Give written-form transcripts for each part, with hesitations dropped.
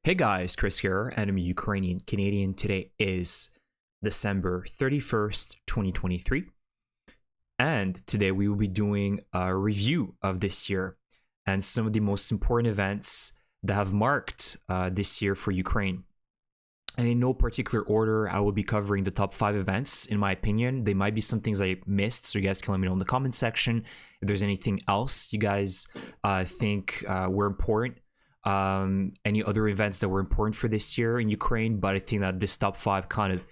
Hey guys, Chris here, and I'm a Ukrainian Canadian. Today is December 31st, 2023. And today we will be doing a review of this year and some of the most important events that have marked this year for Ukraine. And in no particular order, I will be covering the top 5 events, in my opinion. There might be some things I missed, so you guys can let me know in the comment section if there's anything else you guys think were important. Any other events that were important for this year in Ukraine, but I think that this top 5 kind of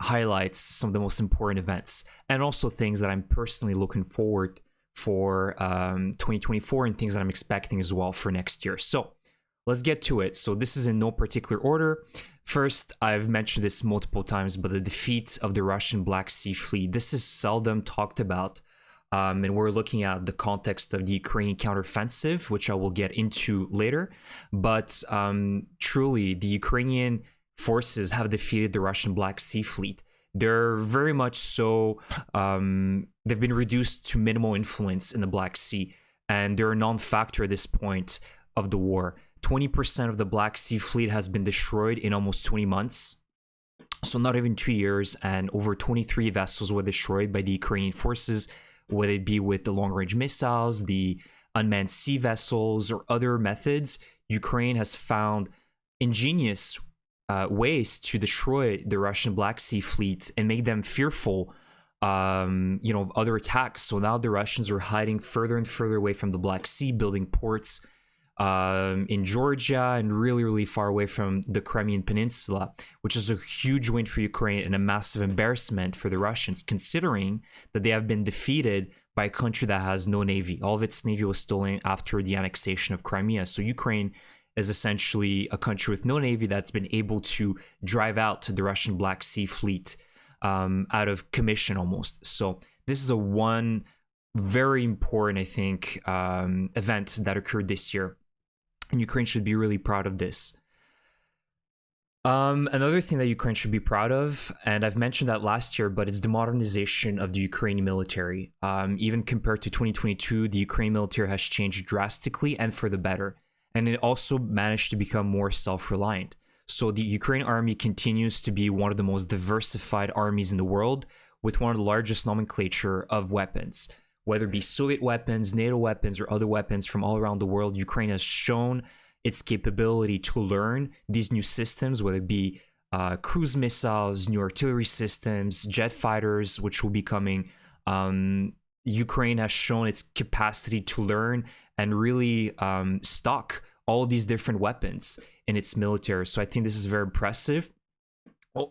highlights some of the most important events and also things that I'm personally looking forward for 2024 and things that I'm expecting as well for next year. So let's get to it. So this is in no particular order. First, I've mentioned this multiple times, but the defeat of the Russian Black Sea Fleet. This is seldom talked about. And we're looking at the context of the Ukrainian counteroffensive, which I will get into later. But truly, the Ukrainian forces have defeated the Russian Black Sea Fleet. They're very much so, they've been reduced to minimal influence in the Black Sea, and they're a non-factor at this point of the war. 20% of the Black Sea Fleet has been destroyed in almost 20 months. So not even 2 years, and over 23 vessels were destroyed by the Ukrainian forces, whether it be with the long-range missiles, the unmanned sea vessels, or other methods. Ukraine has found ingenious ways to destroy the Russian Black Sea Fleet and make them fearful, of other attacks. So now the Russians are hiding further and further away from the Black Sea, building ports in Georgia and really, really far away from the Crimean Peninsula, which is a huge win for Ukraine and a massive embarrassment for the Russians, considering that they have been defeated by a country that has no navy. All of its navy was stolen after the annexation of Crimea. So Ukraine is essentially a country with no navy that's been able to drive out the Russian Black Sea Fleet out of commission almost. So this is one very important, I think, event that occurred this year. And Ukraine should be really proud of this. Another thing that Ukraine should be proud of, and I've mentioned that last year, but it's the modernization of the Ukrainian military. Even compared to 2022, the Ukrainian military has changed drastically and for the better. And it also managed to become more self-reliant. So the Ukrainian army continues to be one of the most diversified armies in the world, with one of the largest nomenclature of weapons. Whether it be Soviet weapons, NATO weapons, or other weapons from all around the world, Ukraine has shown its capability to learn these new systems, whether it be cruise missiles, new artillery systems, jet fighters, which will be coming. Ukraine has shown its capacity to learn and really stock all these different weapons in its military. So I think this is very impressive.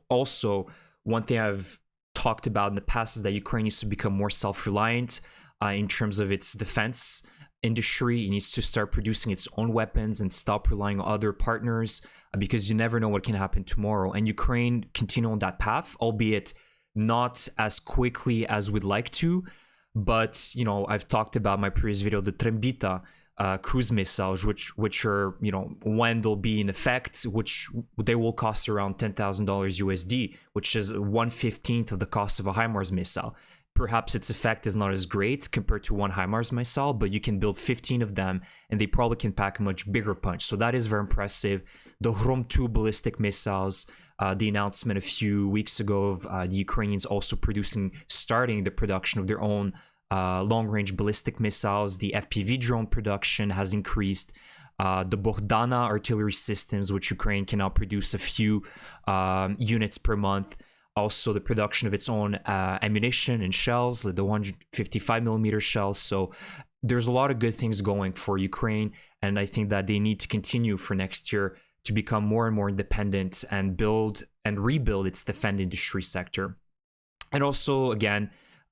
Also, one thing I've talked about in the past is that Ukraine needs to become more self-reliant in terms of its defense industry. It needs to start producing its own weapons and stop relying on other partners, because you never know what can happen tomorrow. And Ukraine continue on that path, albeit not as quickly as we'd like to. But, I've talked about my previous video, the Trembita cruise missiles, which are, when they'll be in effect, which they will cost around $10,000 USD, which is 1/15 of the cost of a HIMARS missile. Perhaps its effect is not as great compared to one HIMARS missile, but you can build 15 of them and they probably can pack a much bigger punch. So that is very impressive. The Hrom-2 ballistic missiles, the announcement a few weeks ago of the Ukrainians also starting the production of their own long-range ballistic missiles. The FPV drone production has increased. The Bogdana artillery systems, which Ukraine can now produce a few units per month. Also, the production of its own ammunition and shells, the 155mm shells. So there's a lot of good things going for Ukraine, and I think that they need to continue for next year to become more and more independent and build and rebuild its defense industry sector. And also, again,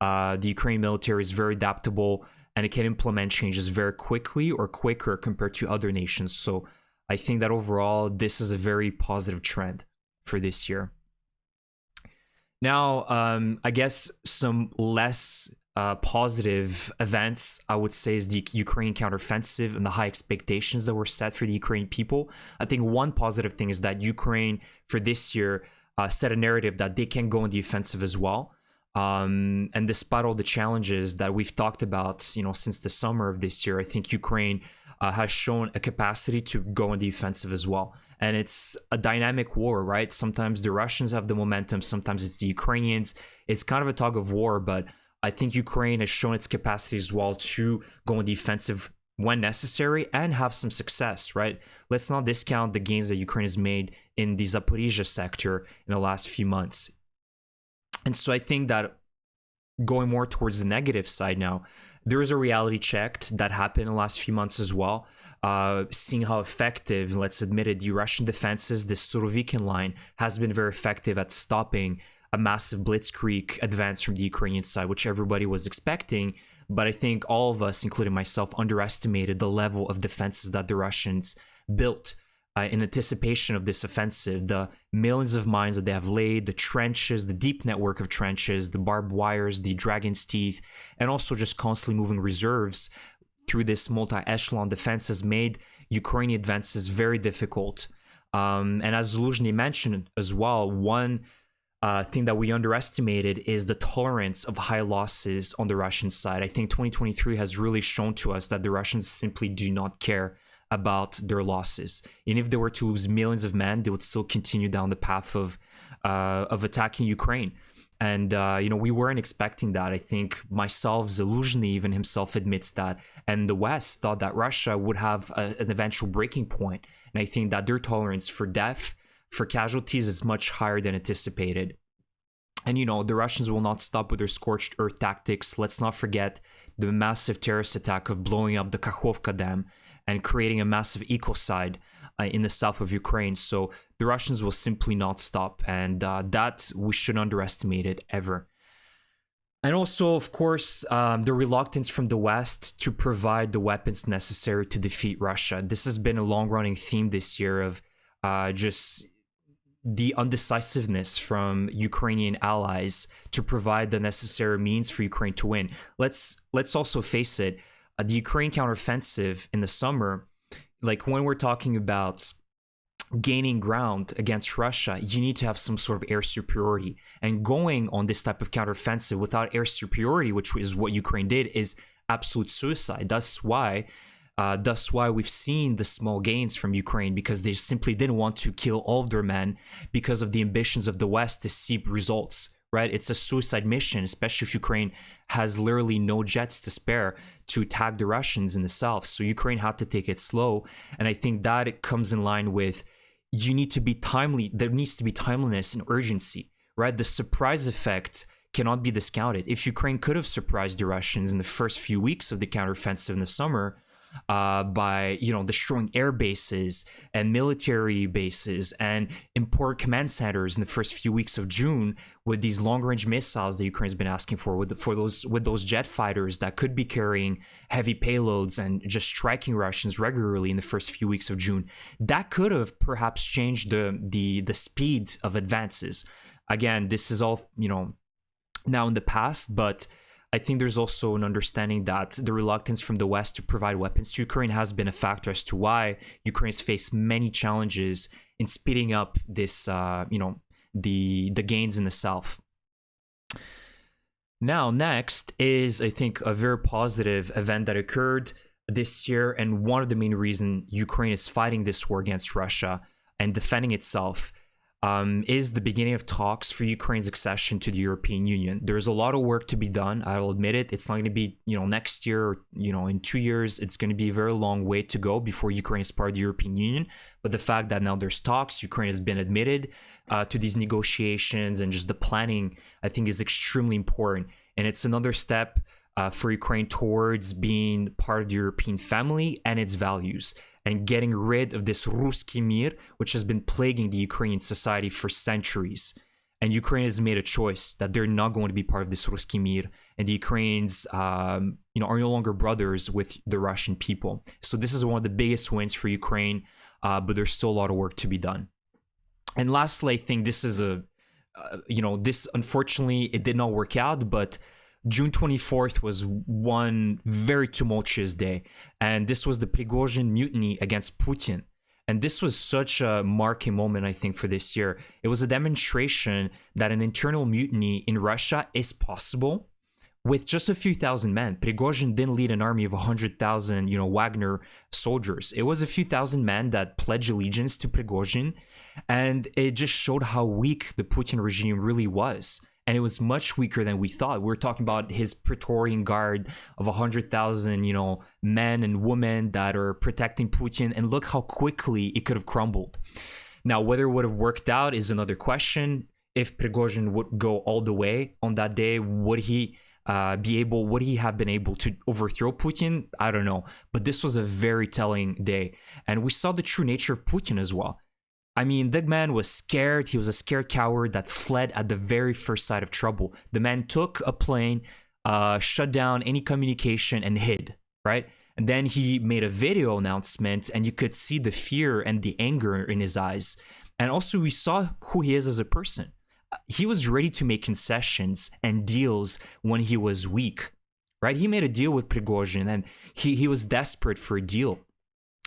the Ukrainian military is very adaptable and it can implement changes very quickly or quicker compared to other nations. So I think that overall, this is a very positive trend for this year. Now, I guess some less positive events, I would say, is the Ukrainian counteroffensive and the high expectations that were set for the Ukrainian people. I think one positive thing is that Ukraine, for this year, set a narrative that they can go on the offensive as well. And despite all the challenges that we've talked about, since the summer of this year, I think Ukraine has shown a capacity to go on the offensive as well. And it's a dynamic war, right? Sometimes the Russians have the momentum, sometimes it's the Ukrainians. It's kind of a tug of war, but I think Ukraine has shown its capacity as well to go on the offensive when necessary and have some success, right? Let's not discount the gains that Ukraine has made in the Zaporizhia sector in the last few months. And so I think that going more towards the negative side now, there is a reality check that happened in the last few months as well. Seeing how effective, let's admit it, the Russian defenses, the Surovikin line, has been very effective at stopping a massive blitzkrieg advance from the Ukrainian side, which everybody was expecting. But I think all of us, including myself, underestimated the level of defenses that the Russians built in anticipation of this offensive. The millions of mines that they have laid, the trenches, the deep network of trenches, the barbed wires, the dragon's teeth, and also just constantly moving reserves through this multi-echelon defense has made Ukrainian advances very difficult. And as Zaluzhny mentioned as well, one thing that we underestimated is the tolerance of high losses on the Russian side. I think 2023 has really shown to us that the Russians simply do not care about their losses. And if they were to lose millions of men, they would still continue down the path of attacking Ukraine. And we weren't expecting that. I think myself, Zaluzhny even himself admits that, and the West thought that Russia would have an eventual breaking point. And I think that their tolerance for death, for casualties, is much higher than anticipated. And the Russians will not stop with their scorched earth tactics. Let's not forget the massive terrorist attack of blowing up the Kakhovka Dam and creating a massive ecocide in the south of Ukraine. So the Russians will simply not stop, and that we shouldn't underestimate it ever. And also, of course, the reluctance from the West to provide the weapons necessary to defeat Russia. This has been a long-running theme this year of just the undecisiveness from Ukrainian allies to provide the necessary means for Ukraine to win. Let's also face it, the Ukraine counteroffensive in the summer, like when we're talking about gaining ground against Russia, you need to have some sort of air superiority. And going on this type of counteroffensive without air superiority, which is what Ukraine did, is absolute suicide. That's why we've seen the small gains from Ukraine, because they simply didn't want to kill all of their men because of the ambitions of the West to see results, right? It's a suicide mission, especially if Ukraine has literally no jets to spare to attack the Russians in the south. So Ukraine had to take it slow. And I think that it comes in line with, you need to be timely. There needs to be timeliness and urgency, right? The surprise effect cannot be discounted. If Ukraine could have surprised the Russians in the first few weeks of the counteroffensive in the summer, by destroying air bases and military bases and important command centers in the first few weeks of June, with these long-range missiles that Ukraine's been asking for, with those jet fighters that could be carrying heavy payloads and just striking Russians regularly in the first few weeks of June, that could have perhaps changed the speed of advances. Again, this is all now in the past, but I think there's also an understanding that the reluctance from the West to provide weapons to Ukraine has been a factor as to why Ukraine's faced many challenges in speeding up this, the gains in the south. Now, next is, I think, a very positive event that occurred this year, and one of the main reasons Ukraine is fighting this war against Russia and defending itself is the beginning of talks for Ukraine's accession to the European Union. There's a lot of work to be done. I'll admit it. It's not going to be, next year or, in 2 years. It's going to be a very long way to go before Ukraine is part of the European Union. But the fact that now there's talks, Ukraine has been admitted to these negotiations, and just the planning, I think, is extremely important. And it's another step for Ukraine towards being part of the European family and its values, and getting rid of this Ruski Mir, which has been plaguing the Ukrainian society for centuries. And Ukraine has made a choice that they're not going to be part of this Ruski Mir, and the Ukrainians, are no longer brothers with the Russian people. So this is one of the biggest wins for Ukraine, but there's still a lot of work to be done. And lastly, I think this is this, unfortunately, it did not work out, but June 24th was one very tumultuous day, and this was the Prigozhin mutiny against Putin. And this was such a marking moment, I think, for this year. It was a demonstration that an internal mutiny in Russia is possible with just a few thousand men. Prigozhin didn't lead an army of 100,000, Wagner soldiers. It was a few thousand men that pledged allegiance to Prigozhin, and it just showed how weak the Putin regime really was. And it was much weaker than we thought. We were talking about his Praetorian Guard of 100,000, men and women that are protecting Putin, and look how quickly it could have crumbled. Now, whether it would have worked out is another question. If Prigozhin would go all the way on that day, would he have been able to overthrow Putin? I don't know. But this was a very telling day. And we saw the true nature of Putin as well. I mean, the man was scared. He was a scared coward that fled at the very first sign of trouble. The man took a plane, shut down any communication, and hid, right? And then he made a video announcement, and you could see the fear and the anger in his eyes. And also, we saw who he is as a person. He was ready to make concessions and deals when he was weak, right? He made a deal with Prigozhin, and he was desperate for a deal.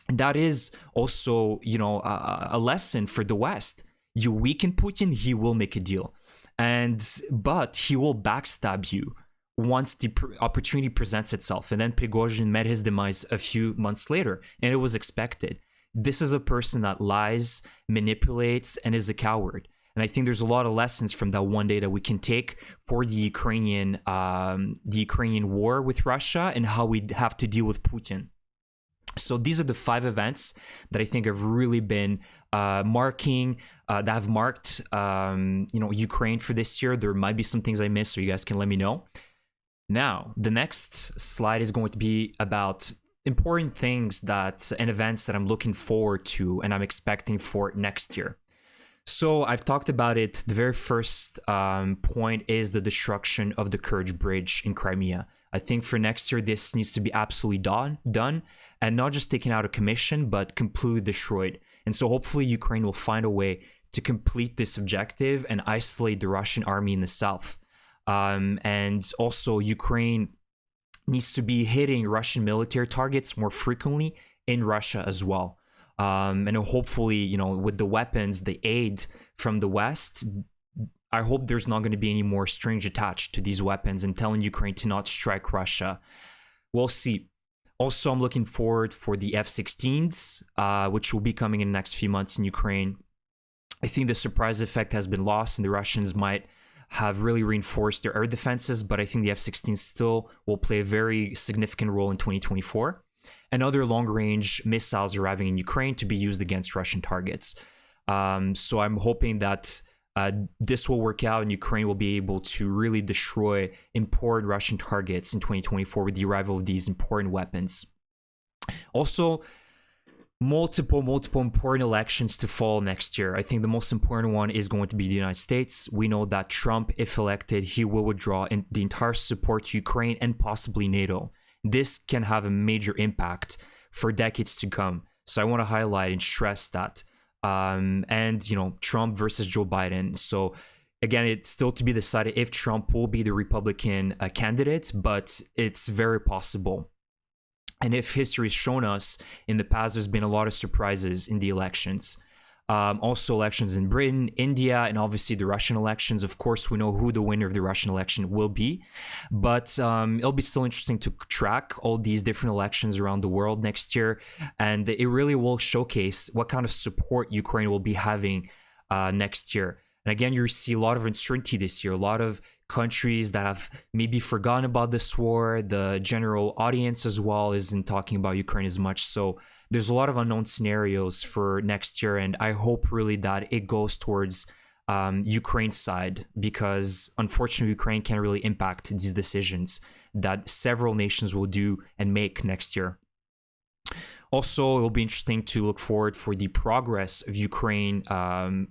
And that is also, a lesson for the West. You weaken Putin, he will make a deal. But he will backstab you once the opportunity presents itself. And then Prigozhin met his demise a few months later, and it was expected. This is a person that lies, manipulates, and is a coward. And I think there's a lot of lessons from that one day that we can take for the Ukrainian war with Russia and how we have to deal with Putin. So these are the 5 events that I think have really been that have marked Ukraine for this year. There might be some things I missed, so you guys can let me know. Now, the next slide is going to be about important things and events that I'm looking forward to and I'm expecting for next year. So I've talked about it. The very first point is the destruction of the Kerch Bridge in Crimea. I think for next year, this needs to be absolutely done and not just taken out of commission, but completely destroyed. And so hopefully Ukraine will find a way to complete this objective and isolate the Russian army in the south. And also Ukraine needs to be hitting Russian military targets more frequently in Russia as well. And hopefully, with the weapons, the aid from the West, I hope there's not going to be any more strings attached to these weapons and telling Ukraine to not strike Russia. We'll see. Also, I'm looking forward for the F-16s, which will be coming in the next few months in Ukraine. I think the surprise effect has been lost and the Russians might have really reinforced their air defenses, but I think the F-16s still will play a very significant role in 2024. And other long-range missiles arriving in Ukraine to be used against Russian targets. So I'm hoping that this will work out and Ukraine will be able to really destroy important Russian targets in 2024 with the arrival of these important weapons. Also, multiple important elections to fall next year. I think the most important one is going to be the United States. We know that Trump, if elected, he will withdraw the entire support to Ukraine and possibly NATO. This can have a major impact for decades to come. So I want to highlight and stress that. Trump versus Joe Biden. So again, it's still to be decided if Trump will be the Republican candidate, but it's very possible. And if history has shown us in the past, there's been a lot of surprises in the elections. Also elections in Britain, India, and obviously the Russian elections. Of course, we know who the winner of the Russian election will be, but it'll be still interesting to track all these different elections around the world next year. And it really will showcase what kind of support Ukraine will be having next year. And again, you see a lot of uncertainty this year, a lot of countries that have maybe forgotten about this war. The general audience as well isn't talking about Ukraine as much. So there's a lot of unknown scenarios for next year, and I hope really that it goes towards Ukraine's side, because unfortunately Ukraine can't really impact these decisions that several nations will do and make next year. Also, it will be interesting to look forward for the progress of Ukraine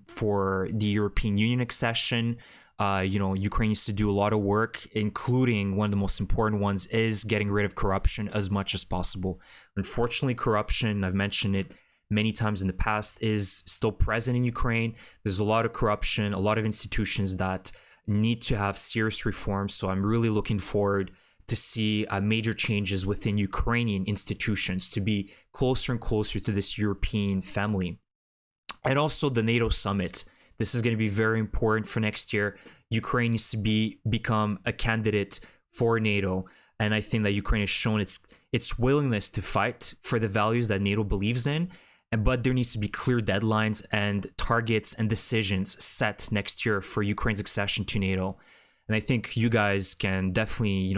for the European Union accession. Ukraine needs to do a lot of work, including one of the most important ones is getting rid of corruption as much as possible. Unfortunately, corruption, I've mentioned it many times in the past, is still present in Ukraine. There's a lot of corruption, a lot of institutions that need to have serious reforms. So I'm really looking forward to see major changes within Ukrainian institutions to be closer and closer to this European family. And also the NATO summit. This is going to be very important for next year. Ukraine needs to become a candidate for NATO. And I think that Ukraine has shown its willingness to fight for the values that NATO believes in. But there needs to be clear deadlines and targets and decisions set next year for Ukraine's accession to NATO. And I think you guys can definitely,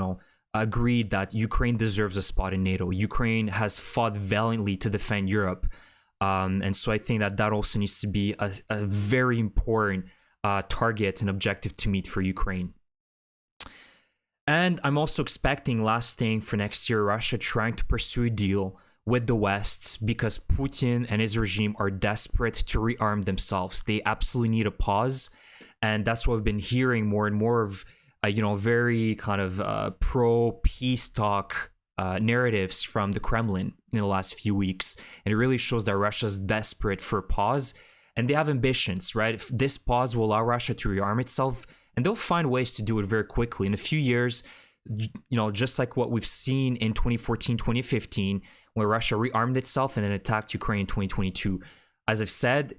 agree that Ukraine deserves a spot in NATO. Ukraine has fought valiantly to defend Europe. And so I think that also needs to be a very important target and objective to meet for Ukraine. And I'm also expecting, last thing for next year, Russia trying to pursue a deal with the West, because Putin and his regime are desperate to rearm themselves. They absolutely need a pause. And that's what we've been hearing more and more of, very kind of pro-peace talk narratives from the Kremlin in the last few weeks. And it really shows that Russia's desperate for a pause, and they have ambitions, right? If this pause will allow Russia to rearm itself, and they'll find ways to do it very quickly. In a few years, just like what we've seen in 2014, 2015, where Russia rearmed itself and then attacked Ukraine in 2022. As I've said,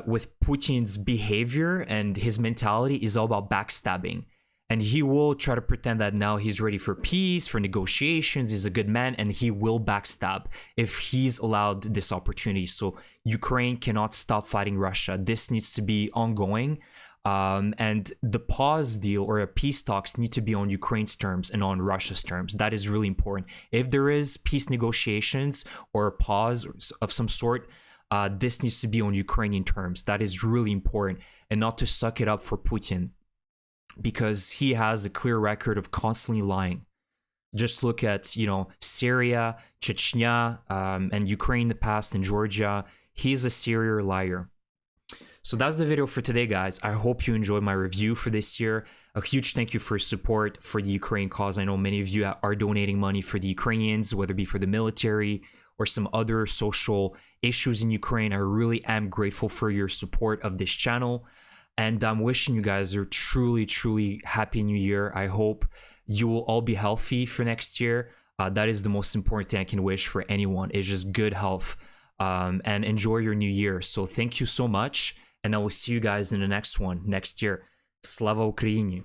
with Putin's behavior and his mentality is all about backstabbing. And he will try to pretend that now he's ready for peace, for negotiations, he's a good man, and he will backstab if he's allowed this opportunity. So Ukraine cannot stop fighting Russia. This needs to be ongoing. And the pause deal or a peace talks need to be on Ukraine's terms and on Russia's terms. That is really important. If there is peace negotiations or a pause of some sort, this needs to be on Ukrainian terms. That is really important, and not to suck it up for Putin, because he has a clear record of constantly lying. Just look at, Syria, Chechnya, and Ukraine in the past, and Georgia. He's a serial liar. So that's the video for today, guys. I hope you enjoyed my review for this year. A huge thank you for your support for the Ukraine cause. I know many of you are donating money for the Ukrainians, whether it be for the military or some other social issues in Ukraine. I really am grateful for your support of this channel. And I'm wishing you guys a truly, truly happy new year. I hope you will all be healthy for next year. That is the most important thing I can wish for anyone, is just good health, and enjoy your new year. So thank you so much. And I will see you guys in the next one next year. Slava Ukraini!